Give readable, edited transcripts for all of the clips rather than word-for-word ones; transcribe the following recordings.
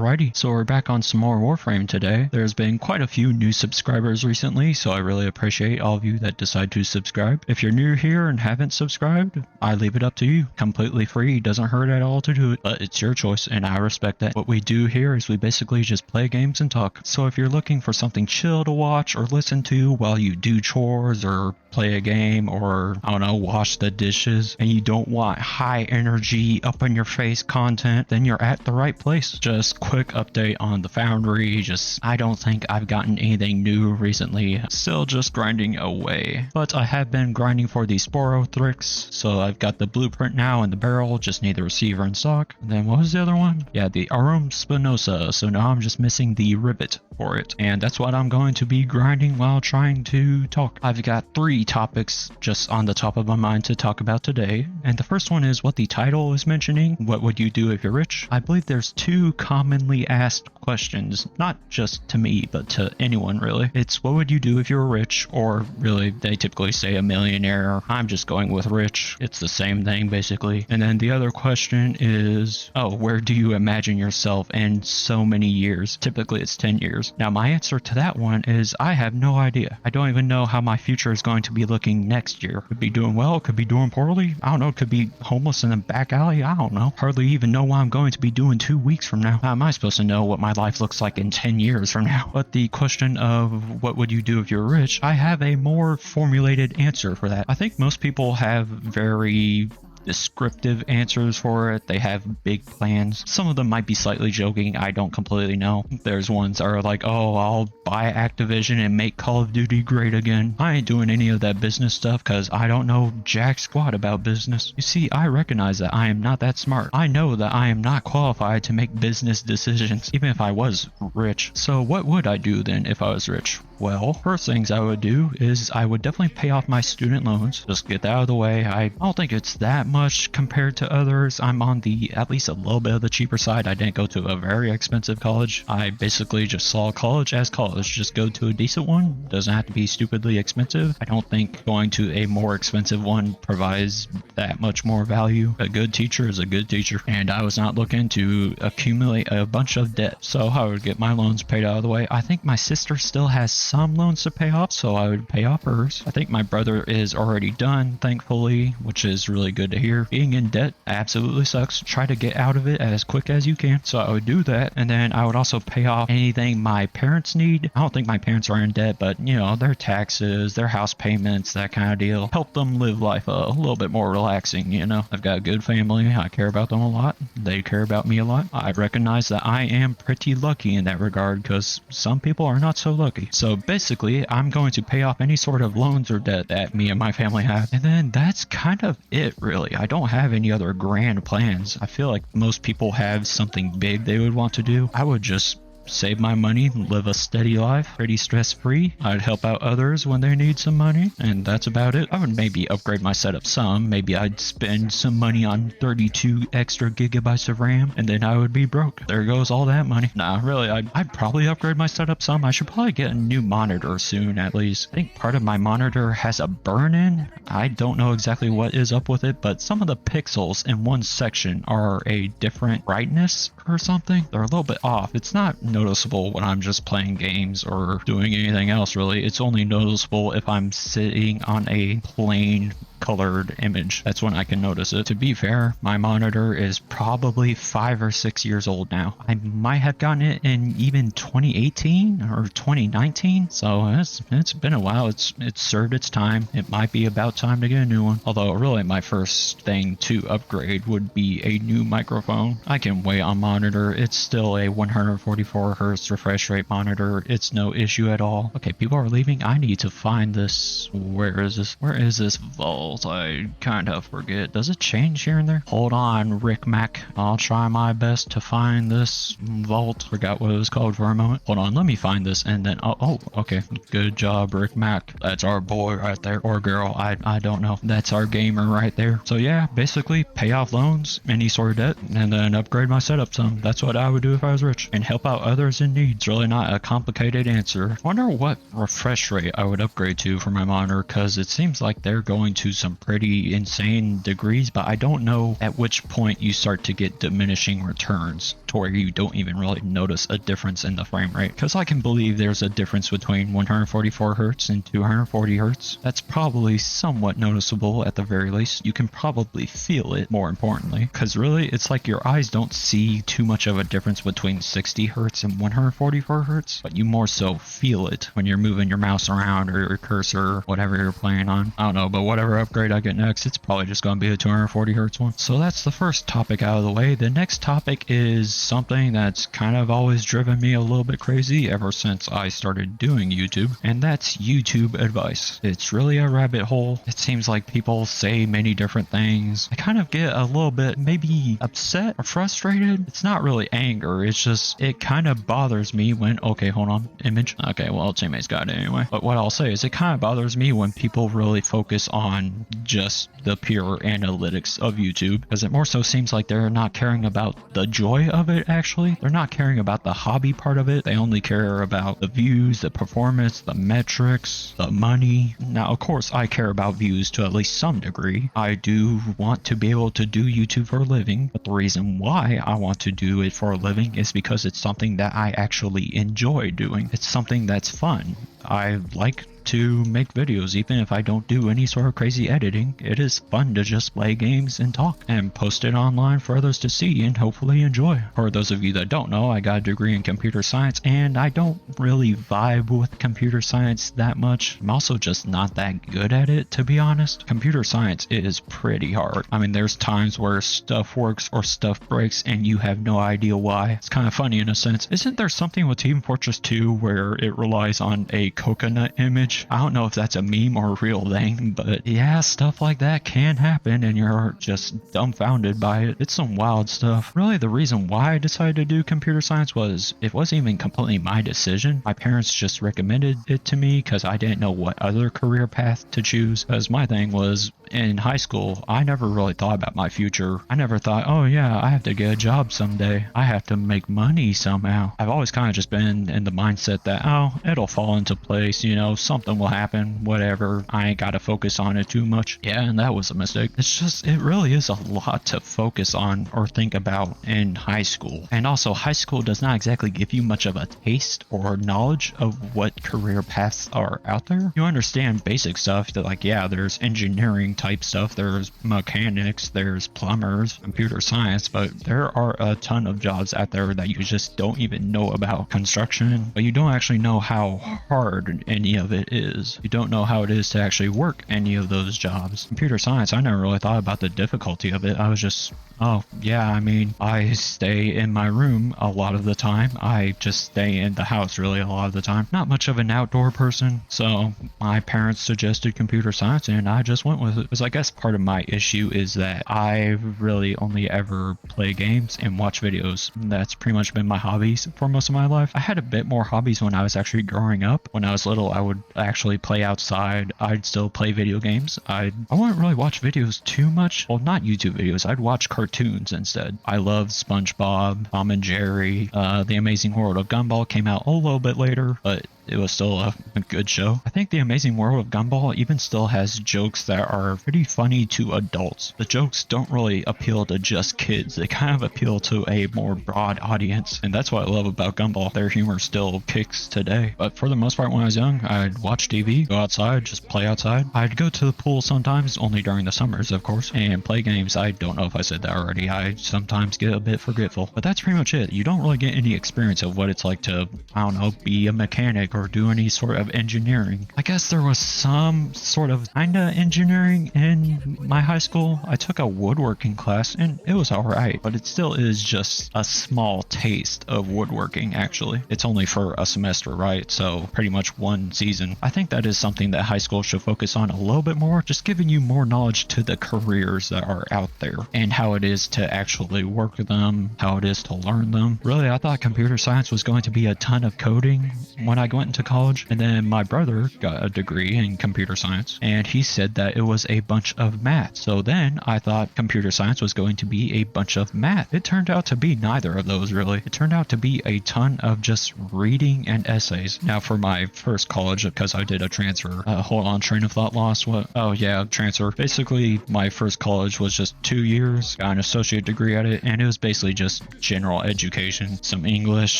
Alrighty, so we're back on some more Warframe today. There's been quite a few new subscribers recently, so I really appreciate all of you that decide to subscribe. If you're new here and haven't subscribed, I leave it up to you. Completely free, doesn't hurt at all to do it, but it's your choice and I respect that. What we do here is we basically just play games and talk. So if you're looking for something chill to watch or listen to while you do chores or play a game or, I don't know, wash the dishes, and you don't want high energy, up in your face content, then you're at the right place. Just quick update on the Foundry. I don't think I've gotten anything new recently. Still just grinding away. But I have been grinding for the Sporothrix, so I've got the blueprint now in the barrel, just need the receiver in stock. And then what was the other one? Yeah, the Arum Spinosa, so now I'm just missing the rivet for it. And that's what I'm going to be grinding while trying to talk. I've got 3 topics just on the top of my mind to talk about today. And the first one is what the title is mentioning. What would you do if you're rich? I believe there's 2 commonly asked questions, not just to me, but to anyone really. It's what would you do if you were rich, or really they typically say a millionaire. I'm just going with rich. It's the same thing basically. And then the other question is, oh, where do you imagine yourself in so many years? Typically it's 10 years. Now my answer to that one is I have no idea. I don't even know how my future is going to be looking next year. Could be doing well, could be doing poorly. I don't know, could be homeless in a back alley. I don't know. Hardly even know what I'm going to be doing 2 weeks from now. How am I supposed to know what my life looks like in 10 years from now? But the question of what would you do if you're rich, I have a more formulated answer for that. I think most people have very descriptive answers for it. They have big plans. Some of them might be slightly joking. I don't completely know. There's ones that are like, oh, I'll buy Activision and make Call of Duty great again. I ain't doing any of that business stuff because I don't know jack squat about business. You see, I recognize that I am not that smart. I know that I am not qualified to make business decisions, even if I was rich. So what would I do then if I was rich? Well, first things I would do is I would definitely pay off my student loans. Just get that out of the way. I don't think it's that much compared to others. I'm on the at least a little bit of the cheaper side. I didn't go to a very expensive college. I basically just saw college as college. Just go to a decent one. Doesn't have to be stupidly expensive. I don't think going to a more expensive one provides that much more value. A good teacher is a good teacher, and I was not looking to accumulate a bunch of debt, so I would get my loans paid out of the way. I think my sister still has some loans to pay off, so I would pay off hers. I think my brother is already done, thankfully, which is really good to hear. Being in debt absolutely sucks. Try to get out of it as quick as you can. So I would do that, and then I would also pay off anything my parents need. I don't think my parents are in debt, but you know, their taxes, their house payments, that kind of deal. Help them live life a little bit more relaxing, you know. I've got a good family. I care about them a lot. They care about me a lot. I recognize that I am pretty lucky in that regard because some people are not so lucky. So basically, I'm going to pay off any sort of loans or debt that me and my family have. And then that's kind of it, really. I don't have any other grand plans. I feel like most people have something big they would want to do. I would just save my money, live a steady life, pretty stress-free. I'd help out others when they need some money, and that's about it. I would maybe upgrade my setup some. Maybe I'd spend some money on 32 extra gigabytes of RAM, and then I would be broke. There goes all that money. Nah, really, I'd probably upgrade my setup some. I should probably get a new monitor soon, at least. I think part of my monitor has a burn-in. I don't know exactly what is up with it, but some of the pixels in one section are a different brightness or something. They're a little bit off. It's not noticeable when I'm just playing games or doing anything else really. It's only noticeable if I'm sitting on a plain colored image. That's when I can notice it. To be fair, my monitor is probably 5 or 6 years old now. I might have gotten it in even 2018 or 2019, so it's been a while. It's served its time. It might be about time to get a new one. Although really my first thing to upgrade would be a new microphone. I can wait on monitor. It's still a 144 hertz refresh rate monitor. It's no issue at all. Okay, people are leaving. I need to find this. Where is this? Where is this vault? I kind of forget. Does it change here and there? Hold on, Rick Mac. I'll try my best to find this vault. Forgot what it was called for a moment. Hold on, let me find this and then... Oh, okay. Good job, Rick Mac. That's our boy right there. Or girl. I don't know. That's our gamer right there. So yeah, basically pay off loans, any sort of debt, and then upgrade my setup some. That's what I would do if I was rich. And help out others in need. It's really not a complicated answer. I wonder what refresh rate I would upgrade to for my monitor, because it seems like they're going to some pretty insane degrees, but I don't know at which point you start to get diminishing returns to where you don't even really notice a difference in the frame rate. Because I can believe there's a difference between 144 hertz and 240 hertz. That's probably somewhat noticeable at the very least. You can probably feel it, more importantly, because really it's like your eyes don't see too much of a difference between 60 hertz and 144 hertz, but you more so feel it when you're moving your mouse around or your cursor or whatever you're playing on. I don't know, but whatever upgrade I get next, it's probably just going to be a 240 hertz one. So that's the first topic out of the way. The next topic is something that's kind of always driven me a little bit crazy ever since I started doing YouTube, and that's YouTube advice. It's really a rabbit hole. It seems like people say many different things. I kind of get a little bit maybe upset or frustrated. It's not really anger, it's just it kind of bothers me when, okay, hold on, image. Okay, well, teammates got it anyway. But what I'll say is it kind of bothers me when people really focus on just the pure analytics of YouTube, because it more so seems like they're not caring about the joy of it. Actually, they're not caring about the hobby part of it. They only care about the views, the performance, the metrics, the money. Now, of course, I care about views to at least some degree. I do want to be able to do YouTube for a living, but the reason why I want to do it for a living is because it's something that I actually enjoy doing. It's something that's fun. I like to make videos even if I don't do any sort of crazy editing. It is fun to just play games and talk and post it online for others to see and hopefully enjoy. For those of you that don't know, I got a degree in computer science and I don't really vibe with computer science that much. I'm also just not that good at it, to be honest. Computer science is pretty hard. I mean, there's times where stuff works or stuff breaks and you have no idea why. It's kind of funny in a sense. Isn't there something with Team Fortress 2 where it relies on a coconut image? I don't know if that's a meme or a real thing, but yeah, stuff like that can happen and you're just dumbfounded by it. It's some wild stuff. Really, the reason why I decided to do computer science was it wasn't even completely my decision. My parents just recommended it to me because I didn't know what other career path to choose. Because my thing was, in high school, I never really thought about my future. I never thought, oh yeah, I have to get a job someday. I have to make money somehow. I've always kind of just been in the mindset that, oh, it'll fall into place, you know, something will happen, whatever. I ain't got to focus on it too much. Yeah, and that was a mistake. It's just, it really is a lot to focus on or think about in high school. And also, high school does not exactly give you much of a taste or knowledge of what career paths are out there. You understand basic stuff that, like, yeah, there's engineering type stuff, there's mechanics, there's plumbers, computer science, but there are a ton of jobs out there that you just don't even know about. Construction, but you don't actually know how hard any of it is. You don't know how it is to actually work any of those jobs. Computer science, I never really thought about the difficulty of it. I was just, oh yeah, I mean, I stay in my room a lot of the time. I just stay in the house really a lot of the time. Not much of an outdoor person, so my parents suggested computer science and I just went with it. Because I guess part of my issue is that I really only ever play games and watch videos. That's pretty much been my hobbies for most of my life. I had a bit more hobbies when I was actually growing up. When I was little, I would actually play outside. I'd still play video games. I wouldn't really watch videos too much. Well, not YouTube videos. I'd watch cartoons instead. I loved SpongeBob, Tom and Jerry. The Amazing World of Gumball came out a little bit later, but it was still a good show. I think The Amazing World of Gumball even still has jokes that are pretty funny to adults. The jokes don't really appeal to just kids. They kind of appeal to a more broad audience. And that's what I love about Gumball. Their humor still kicks today. But for the most part, when I was young, I'd watch TV, go outside, just play outside. I'd go to the pool sometimes, only during the summers, of course, and play games. I don't know if I said that already. I sometimes get a bit forgetful. But that's pretty much it. You don't really get any experience of what it's like to, I don't know, be a mechanic or do any sort of engineering. I guess there was some sort of kinda engineering in my high school. I took a woodworking class and it was alright, but it still is just a small taste of woodworking actually. It's only for a semester, right? So pretty much one season. I think that is something that high school should focus on a little bit more, just giving you more knowledge to the careers that are out there and how it is to actually work them, how it is to learn them. Really, I thought computer science was going to be a ton of coding. When I went into college. And then my brother got a degree in computer science, and he said that it was a bunch of math. So then I thought computer science was going to be a bunch of math. It turned out to be neither of those, really. It turned out to be a ton of just reading and essays. Now for my first college, because I did a transfer, hold on, train of thought lost. What? Oh yeah, transfer. Basically, my first college was just 2 years, got an associate degree at it, and it was basically just general education, some English,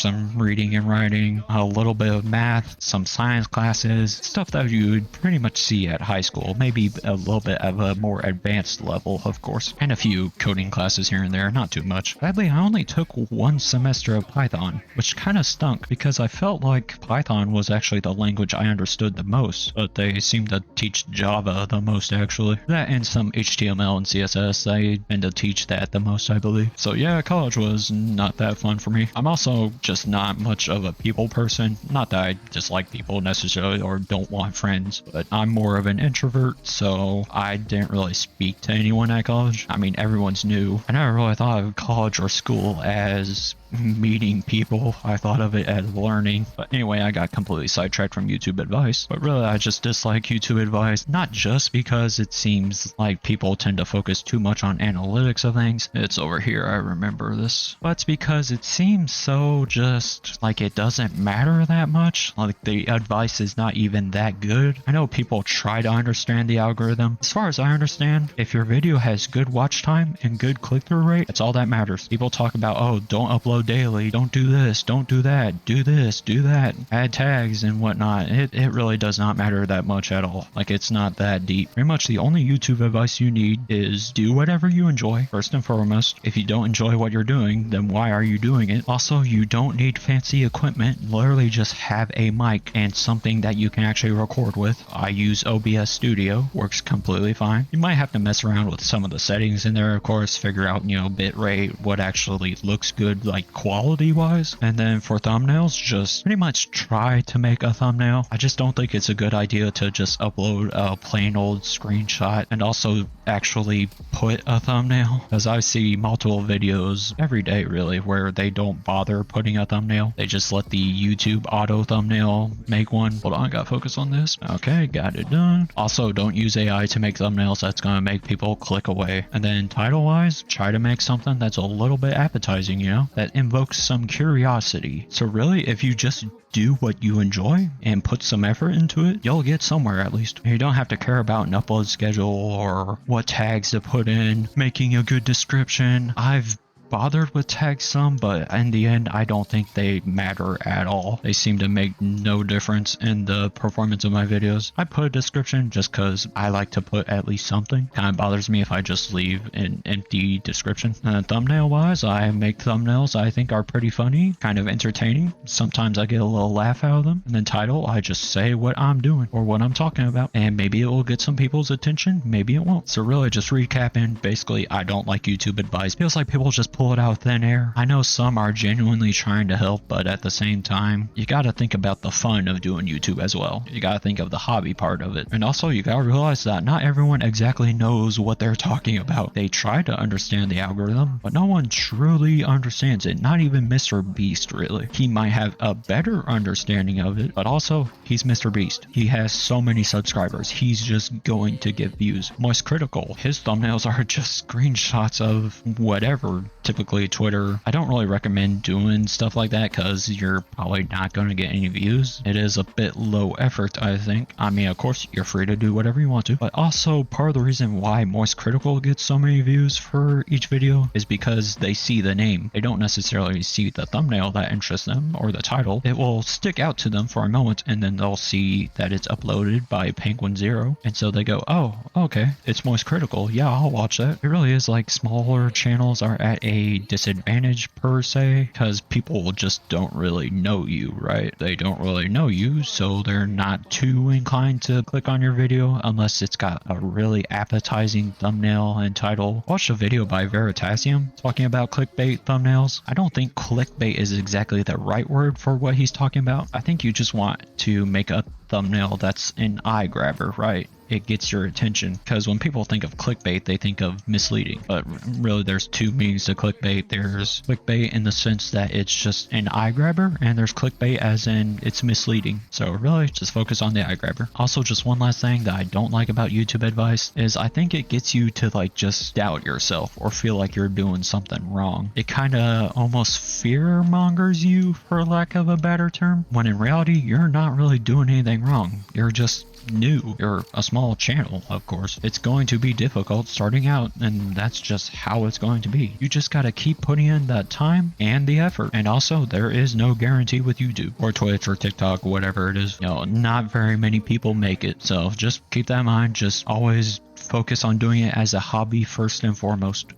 some reading and writing, a little bit of math, some science classes, stuff that you would pretty much see at high school, maybe a little bit of a more advanced level, of course, and a few coding classes here and there, not too much. Sadly, I only took 1 semester of Python, which kind of stunk because I felt like Python was actually the language I understood the most, but they seem to teach Java the most actually. That and some HTML and CSS, they tend to teach that the most, I believe. So yeah, college was not that fun for me. I'm also just not much of a people person. Not that I dislike people necessarily or don't want friends, but I'm more of an introvert, so I didn't really speak to anyone at college. I mean, everyone's new. I never really thought of college or school as meeting people. I thought of it as learning. But anyway, I got completely sidetracked from YouTube advice. But really, I just dislike YouTube advice, not just because it seems like people tend to focus too much on analytics of things. It's over here, I remember this. But it's because it seems so just like it doesn't matter that much. Like the advice is not even that good. I know people try to understand the algorithm. As far as I understand, if your video has good watch time and good click-through rate, that's all that matters. People talk about, oh, don't upload daily, don't do this, don't do that, do this, do that, add tags and whatnot. It really does not matter that much at all. Like, it's not that deep. Pretty much the only YouTube advice you need is do whatever you enjoy, first and foremost. If you don't enjoy what you're doing, then why are you doing it? Also, you don't need fancy equipment. Literally just have a mic and something that you can actually record with. I use OBS Studio, works completely fine. You might have to mess around with some of the settings in there, of course, figure out, you know, bitrate, what actually looks good, like quality wise. And then for thumbnails, just pretty much try to make a thumbnail. I just don't think it's a good idea to just upload a plain old screenshot and also actually put a thumbnail, because I see multiple videos every day really where they don't bother putting a thumbnail. They just let the YouTube auto thumbnail make one. Hold on, I gotta focus on this. Okay, got it done. Also, don't use AI to make thumbnails. That's gonna make people click away. And then title wise, try to make something that's a little bit appetizing, you know, that invokes some curiosity. So really, if you just do what you enjoy and put some effort into it, you'll get somewhere at least. You don't have to care about an upload schedule or what tags to put in, making a good description. I've bothered with tags some, but in the end I don't think they matter at all. They seem to make no difference in the performance of my videos. I put a description just because I like to put at least something. Kind of bothers me if I just leave an empty description. Thumbnail wise, I make thumbnails I think are pretty funny, kind of entertaining. Sometimes I get a little laugh out of them. And then title, I just say what I'm doing or what I'm talking about, and maybe it will get some people's attention, maybe it won't. So really, just recapping, basically I don't like YouTube advice. Feels like people just pull it out of thin air. I know some are genuinely trying to help, but at the same time, you gotta think about the fun of doing YouTube as well. You gotta think of the hobby part of it. And also, you gotta realize that not everyone exactly knows what they're talking about. They try to understand the algorithm, but no one truly understands it. Not even Mr. Beast, really. He might have a better understanding of it, but also, he's Mr. Beast. He has so many subscribers. He's just going to get views. Moist Critical, his thumbnails are just screenshots of whatever, typically Twitter. I don't really recommend doing stuff like that because you're probably not going to get any views. It is a bit low effort, I think. I mean, of course, you're free to do whatever you want to, but also part of the reason why Moist Critical gets so many views for each video is because they see the name. They don't necessarily see the thumbnail that interests them or the title. It will stick out to them for a moment, and then they'll see that it's uploaded by Penguin Zero, and so they go, oh, okay, it's Moist Critical. Yeah, I'll watch that. It really is like smaller channels are at a disadvantage per se because people just don't really know you, right? They don't really know you, so they're not too inclined to click on your video unless it's got a really appetizing thumbnail and title. Watched a video by Veritasium talking about clickbait thumbnails. I don't think clickbait is exactly the right word for what he's talking about. I think you just want to make a thumbnail that's an eye grabber, right? it gets your attention. Because when people think of clickbait, they think of misleading. But really, there's two meanings to clickbait. There's clickbait in the sense that it's just an eye grabber, and there's clickbait as in it's misleading. So really, just focus on the eye grabber. Also, just one last thing that I don't like about YouTube advice is I think it gets you to like just doubt yourself or feel like you're doing something wrong. It kind of almost fear mongers you, for lack of a better term, when in reality, you're not really doing anything wrong. You're just new. You're a small channel, of course. It's going to be difficult starting out, and that's just how it's going to be. You just gotta keep putting in that time and the effort. And also, there is no guarantee with YouTube or Twitch or TikTok, whatever it is. You know, not very many people make it. So just keep that in mind. Just always focus on doing it as a hobby first and foremost.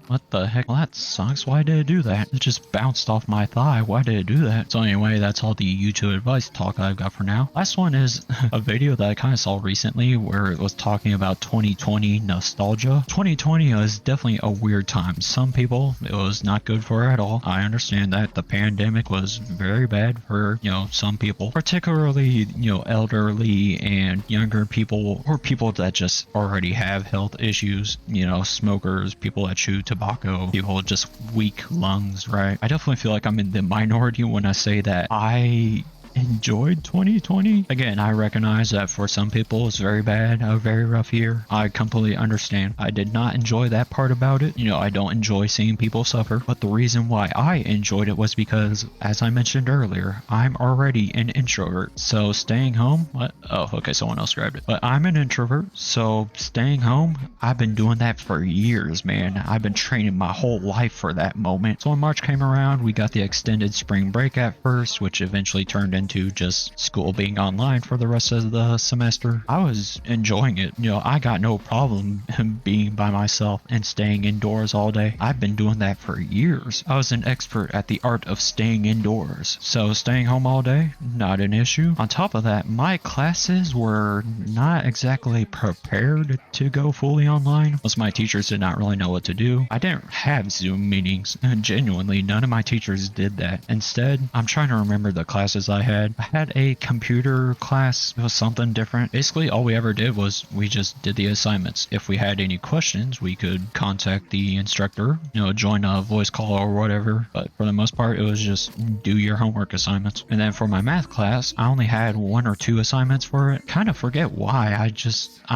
What the heck? Well, that sucks. Why did it do that? It just bounced off my thigh. Why did it do that? So anyway, that's all the YouTube advice talk I've got for now. Last one is a video that I kind of saw recently where it was talking about 2020 nostalgia. 2020 was definitely a weird time. Some people, it was not good for at all. I understand that the pandemic was very bad for, you know, some people, particularly, you know, elderly and younger people, or people that just already have health issues, you know, smokers, people that chew tobacco, people with just weak lungs, right? I definitely feel like I'm in the minority when I say that I enjoyed 2020. Again, I recognize that for some people it's very bad, a very rough year. I completely understand. I did not enjoy that part about it. You know, I don't enjoy seeing people suffer, but the reason why I enjoyed it was because, as I mentioned earlier, I'm already an introvert. So staying home, what? Oh, okay, someone else grabbed it. But I'm an introvert, so staying home, I've been doing that for years, man. I've been training my whole life for that moment. So when March came around, we got the extended spring break at first, which eventually turned into just school being online for the rest of the semester. I was enjoying it. You know, I got no problem being by myself and staying indoors all day. I've been doing that for years. I was an expert at the art of staying indoors. So staying home all day, not an issue. On top of that, my classes were not exactly prepared to go fully online. Most of my teachers did not really know what to do. I didn't have Zoom meetings. Genuinely, none of my teachers did that. Instead, I'm trying to remember the classes I had. I had a computer class. It was something different. Basically, all we ever did was we just did the assignments. If we had any questions, we could contact the instructor, you know, join a voice call or whatever. But for the most part, it was just do your homework assignments. And then for my math class, I only had 1 or 2 assignments for it. Kind of forget why. I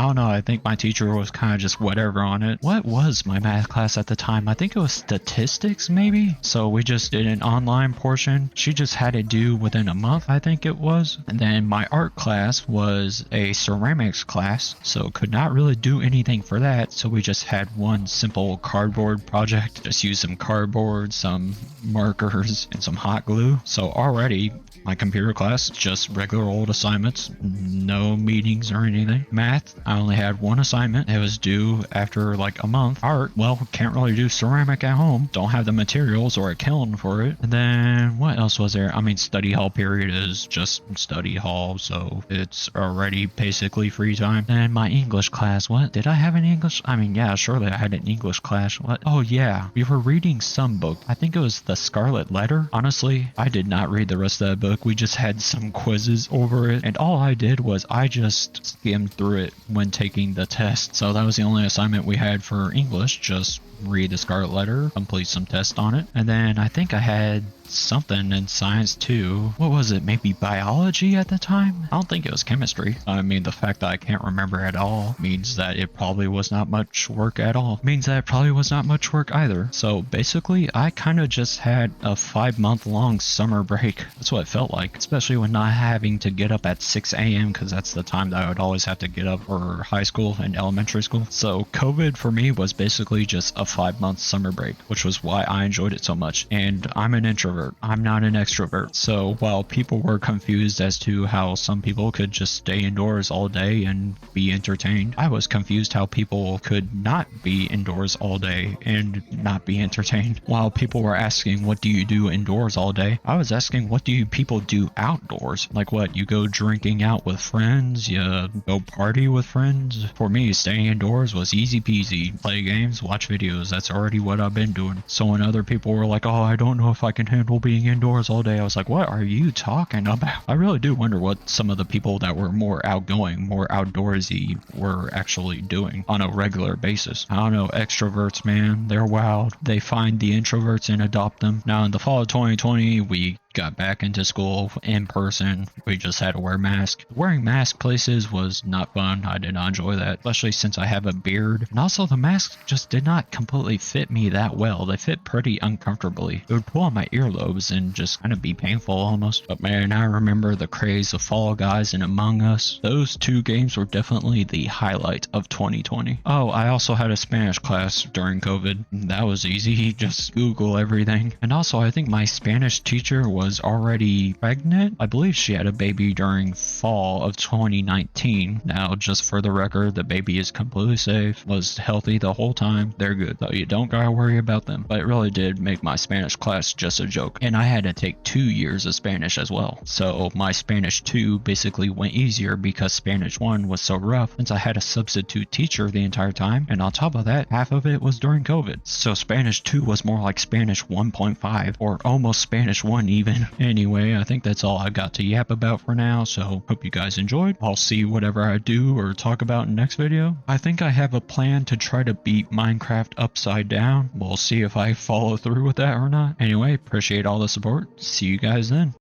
don't know. I think my teacher was kind of just whatever on it. What was my math class at the time? I think it was statistics, maybe? So we just did an online portion. She just had it due within a month, I think it was. And then my art class was a ceramics class, so could not really do anything for that. So we just had one simple cardboard project. Just used some cardboard, some markers, and some hot glue. So already my computer class, just regular old assignments, no meetings or anything. Math, I only had 1 assignment. It was due after like a month. Art, well, can't really do ceramic at home. Don't have the materials or a kiln for it. And then what else was there? I mean, study hall period is just study hall, so it's already basically free time. And my English class, what? Did I have an English? I mean, yeah, surely I had an English class. What? Oh yeah, we were reading some book. I think it was The Scarlet Letter. Honestly, I did not read the rest of that book. We just had some quizzes over it, and all I did was I just skimmed through it when taking the test. So that was the only assignment we had for English, just read The Scarlet Letter, complete some tests on it. And then I think I had something in science too. What was it? Maybe biology at the time? I don't think it was chemistry. I mean, the fact that I can't remember at all means that it probably was not much work at all. Means that it probably was not much work either. So basically, I kind of just had a 5-month long summer break. That's what it felt like, especially when not having to get up at 6 a.m. because that's the time that I would always have to get up for high school and elementary school. So COVID for me was basically just a 5-month summer break, which was why I enjoyed it so much. And I'm an introvert. I'm not an extrovert. So while people were confused as to how some people could just stay indoors all day and be entertained, I was confused how people could not be indoors all day and not be entertained. While people were asking, what do you do indoors all day? I was asking, what do you people do outdoors? Like what, you go drinking out with friends? You go party with friends? For me, staying indoors was easy peasy. Play games, watch videos. That's already what I've been doing. So when other people were like, oh, I don't know if I can handle handle being indoors all day. I was like, what are you talking about? I really do wonder what some of the people that were more outgoing, more outdoorsy were actually doing on a regular basis. I don't know, extroverts, man, they're wild. They find the introverts and adopt them. Now in the fall of 2020, we got back into school in person. We just had to wear masks. Wearing mask places was not fun. I did not enjoy that, especially since I have a beard. And also the masks just did not completely fit me that well. They fit pretty uncomfortably. It would pull on my earlobes and just kind of be painful almost. But man, I remember the craze of Fall Guys and Among Us. Those two games were definitely the highlight of 2020. Oh, I also had a Spanish class during COVID. That was easy. Just Google everything. And also I think my Spanish teacher was already pregnant. I believe she had a baby during fall of 2019. Now, just for the record, the baby is completely safe, was healthy the whole time. They're good, though. You don't gotta worry about them. But it really did make my Spanish class just a joke. And I had to take 2 years of Spanish as well. So my Spanish 2 basically went easier because Spanish 1 was so rough since I had a substitute teacher the entire time. And on top of that, half of it was during COVID. So Spanish 2 was more like Spanish 1.5 or almost Spanish 1 even. Anyway, I think that's all I got to yap about for now, so hope you guys enjoyed. I'll see whatever I do or talk about in the next video. I think I have a plan to try to beat Minecraft upside down. We'll see if I follow through with that or not. Anyway, appreciate all the support. See you guys then.